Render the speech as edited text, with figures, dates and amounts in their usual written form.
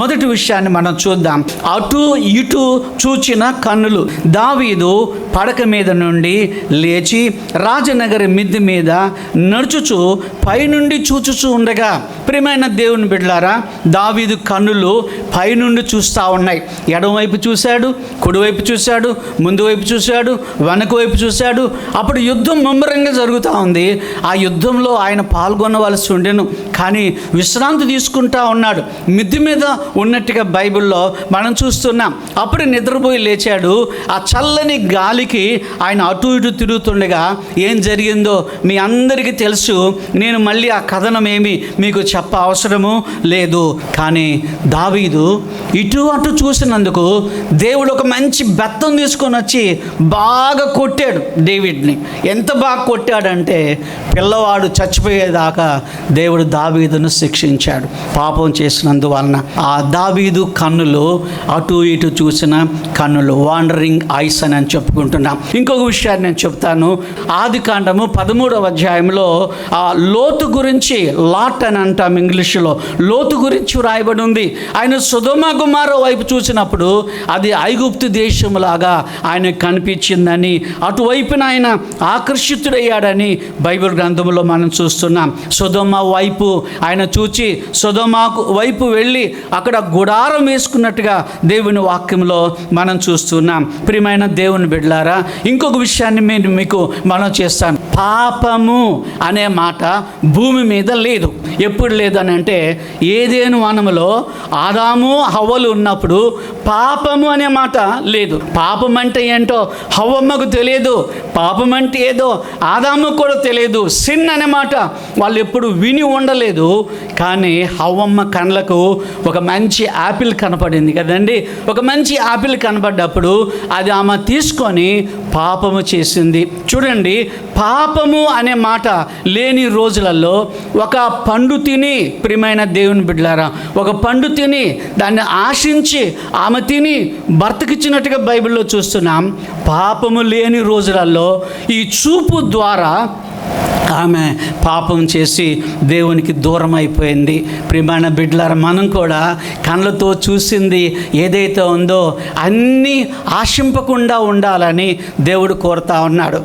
మొదటి విషయాన్ని మనం చూద్దాం. అటు ఇటు చూచిన కన్నులు. దావీదు పడక మీద నుండి లేచి రాజనగరి మిద్దె మీద నడుచుచు పైనుండి చూచుచూ ఉండగా, ప్రియమైన దేవుని బిడ్డలారా, దావీదు కన్నులు పైనుండి చూస్తూ ఉన్నాయి. ఎడమవైపు చూశాడు, కుడివైపు చూశాడు, ముందు వైపు చూశాడు, వెనక వైపు చూశాడు. అప్పుడు యుద్ధం ముమ్మరంగా జరుగుతూ ఉంది. ఆ యుద్ధంలో ఆయన పాల్గొనవలసి ఉండెను, కానీ విశ్రాంతి తీసుకుంటా ఉన్నాడు. మిద్దె మీద ఉన్నట్టుగా బైబిల్లో మనం చూస్తున్నాం. అప్పుడు నిద్రపోయి లేచాడు. ఆ చల్లని గాలికి ఆయన అటు ఇటు తిరుగుతుండగా ఏం జరిగిందో మీ అందరికీ తెలుసు. నేను మళ్ళీ ఆ కథనం ఏమి మీకు చెప్ప అవసరము లేదు. కానీ దావీదు ఇటు అటు చూసినందుకు దేవుడు ఒక మంచి బెత్తం తీసుకొని వచ్చి బాగా కొట్టాడు డేవిడ్ని. ఎంత బాగా కొట్టాడంటే పిల్లవాడు చచ్చిపోయేదాకా దేవుడు దావీదును శిక్షించాడు పాపం చేసినందువలన. ఆ దావీదు కన్నులు అటు ఇటు చూసిన కన్నులు, వాండరింగ్ ఐస్ అని చెప్పుకుంటున్నాం. ఇంకొక విషయాన్ని నేను చెప్తాను. ఆదికాండము 13వ అధ్యాయంలో ఆ లోతు గురించి, లాట్ అని అంటాం ఇంగ్లీషులో, లోతు గురించి రాయబడి ఉంది. ఆయన సొదొమ గొమొర్రా వైపు చూసినప్పుడు అది ఐగుప్తు దేశంలాగా ఆయనకు కనిపించిందని, అటువైపున ఆయన ఆకర్షితుడయ్యాడని బైబిల్ గ్రంథంలో మనం చూస్తున్నాం. సొదొమ వైపు ఆయన చూచి సొదొమ వైపు వెళ్ళి అక్కడ గుడారం వేసుకున్నట్టుగా దేవుని వాక్యంలో మనం చూస్తున్నాం. ప్రియమైన దేవుని బిడ్డలారా, ఇంకొక విషయాన్ని మీకు మనం చేస్తాను. పాపము అనే మాట భూమి మీద లేదు. ఎప్పుడు లేదని అంటే ఏదేను వనములో ఆదాము హవ్వలు ఉన్నప్పుడు పాపము అనే మాట లేదు. పాపం అంటే ఏంటో హవ్వమ్మకు తెలియదు, పాపం అంటే ఏదో ఆదాముకు కూడా తెలియదు. సిన్ అనే మాట వాళ్ళు ఎప్పుడు విని ఉండలేదు. కానీ హవ్వమ్మ కళ్ళకు ఒక మంచి యాపిల్ కనపడింది కదండి. ఒక మంచి యాపిల్ కనపడ్డప్పుడు అది ఆమె తీసుకొని పాపము చేసింది. చూడండి, పాపము అనే మాట లేని రోజులలో ఒక పండు తిని, ప్రియమైన దేవుని బిడ్డలారా, ఒక పండు తిని దాన్ని ఆశించి ఆమె తిని భర్తకిచ్చినట్టుగా బైబిల్లో చూస్తున్నాం. పాపము లేని రోజులలో ఈ చూపు ద్వారా ఆమె పాపం చేసి దేవునికి దూరం అయిపోయింది. ప్రియమైన బిడ్డలారా, మనం కూడా కళ్ళతో చూసింది ఏదైతే ఉందో అన్నీ ఆశింపకుండా ఉండాలని దేవుడు కోరుతా ఉన్నాడు.